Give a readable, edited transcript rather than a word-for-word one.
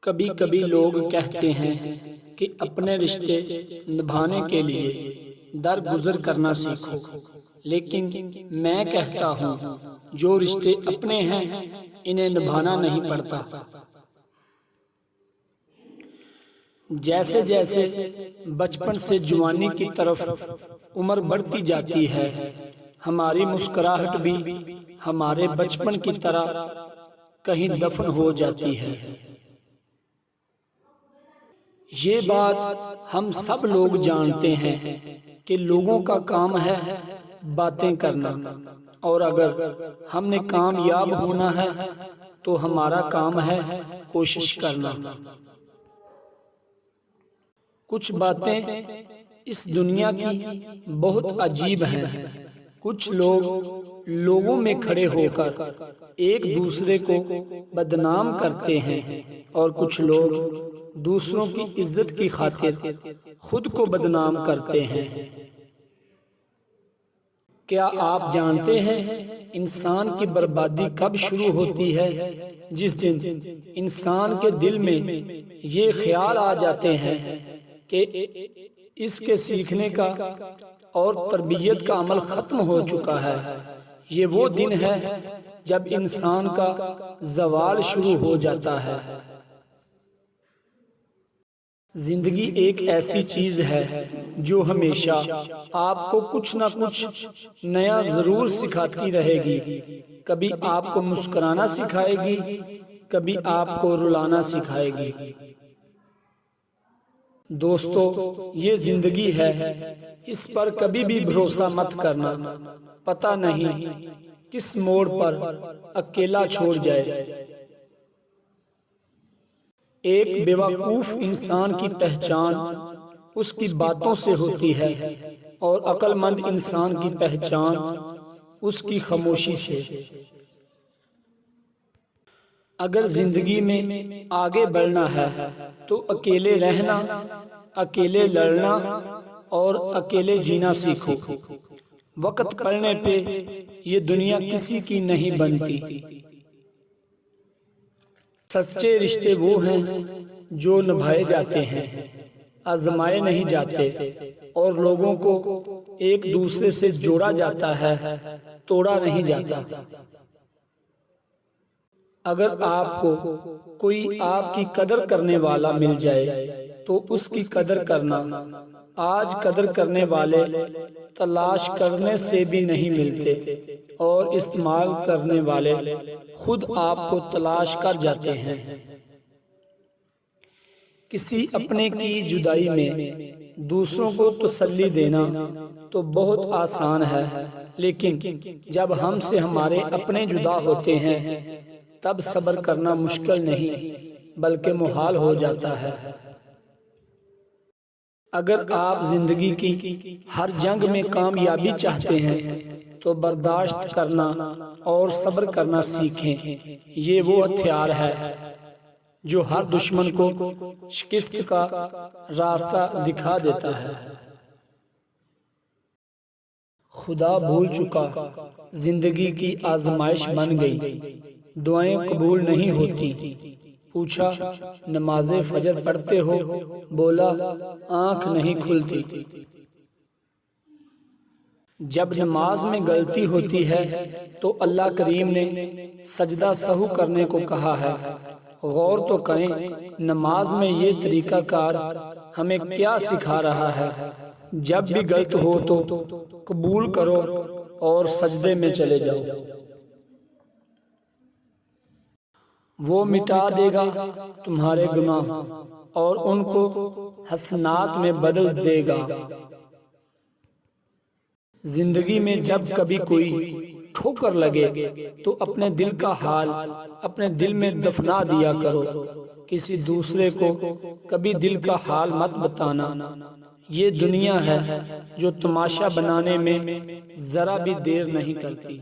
کبھی کبھی لوگ کہتے ہیں کہ اپنے رشتے نبھانے کے لیے درگزر کرنا سیکھو، لیکن میں کہتا ہوں جو رشتے اپنے ہیں انہیں نبھانا نہیں پڑتا۔ جیسے جیسے بچپن سے جوانی کی طرف عمر بڑھتی جاتی ہے، ہماری مسکراہٹ بھی ہمارے بچپن کی طرح کہیں دفن ہو جاتی ہے۔ یہ بات ہم سب لوگ جانتے ہیں کہ لوگوں کا کام ہے باتیں کرنا، اور اگر ہم نے کامیاب ہونا ہے تو ہمارا کام ہے کوشش کرنا۔ کچھ باتیں اس دنیا کی بہت عجیب ہیں۔ کچھ لوگ لوگوں میں کھڑے ہو کر ایک دوسرے کو بدنام کرتے ہیں، اور کچھ لوگ دوسروں کی عزت کی خاطر خود کو بدنام کرتے ہیں۔ کیا آپ جانتے ہیں انسان کی بربادی کب شروع ہوتی ہے؟ جس دن انسان کے دل میں یہ خیال آ جاتے ہیں کہ اس کے سیکھنے کا اور تربیت کا عمل ختم ہو چکا ہے۔ یہ وہ دن ہے جب انسان کا زوال شروع ہو جاتا ہے۔ زندگی ایک ایسی چیز ہے جو ہمیشہ آپ کو کچھ نہ کچھ نیا ضرور سکھاتی رہے گی۔ کبھی آپ کو مسکرانا سکھائے گی، کبھی آپ کو رلانا سکھائے گی۔ دوستو، یہ زندگی ہے، اس پر کبھی بھی بھروسہ مت کرنا۔ پتہ نہیں کس موڑ پر اکیلا چھوڑ جائے۔ ایک بیوقوف انسان کی پہچان اس کی باتوں سے ہوتی ہے، اور عقل مند انسان کی پہچان اس کی خاموشی سے۔ اگر زندگی میں آگے بڑھنا ہے تو اکیلے رہنا، اکیلے لڑنا اور اکیلے جینا سیکھو۔ وقت پڑنے پہ یہ دنیا کسی کی نہیں بنتی۔ سچے رشتے وہ ہیں جو نبھائے جاتے ہیں، آزمائے نہیں جاتے، اور لوگوں کو ایک دوسرے سے جوڑا جاتا ہے، توڑا نہیں جاتا۔ اگر آپ کو کوئی آپ کی قدر کرنے والا مل جائے تو اس کی قدر کرنا۔ آج قدر کرنے والے تلاش کرنے سے بھی نہیں ملتے، اور استعمال کرنے والے خود آپ کو تلاش کر جاتے ہیں۔ کسی اپنے کی جدائی میں دوسروں کو تسلی دینا تو بہت آسان ہے، لیکن جب ہم سے ہمارے اپنے جدا ہوتے ہیں تب صبر کرنا مشکل نہیں بلکہ محال ہو جاتا ہے۔ اگر آپ زندگی کی ہر جنگ میں کامیابی چاہتے ہیں تو برداشت کرنا اور صبر کرنا سیکھیں۔ یہ وہ ہتھیار ہے جو ہر دشمن کو شکست کا راستہ دکھا دیتا ہے۔ خدا بھول چکا، زندگی کی آزمائش بن گئی، دعائیں قبول نہیں ہوتی۔ پوچھا نماز فجر پڑھتے ہو؟ بولا آنکھ نہیں کھلتی۔ جب نماز میں غلطی ہوتی ہے تو اللہ کریم نے سجدہ سہو کرنے کو کہا ہے۔ غور تو کریں نماز میں یہ طریقہ کار ہمیں کیا سکھا رہا ہے۔ جب بھی غلط ہو تو قبول کرو اور سجدے میں چلے جاؤ۔ وہ مٹا دے گا تمہارے گناہ اور ان کو حسنات میں بدل دے گا۔ زندگی میں جب کبھی کوئی ٹھوکر لگے تو اپنے دل کا حال اپنے دل میں دفنا دیا کرو۔ کسی دوسرے کو کبھی دل کا حال مت بتانا۔ یہ دنیا ہے جو تماشا بنانے میں ذرا بھی دیر نہیں کرتی۔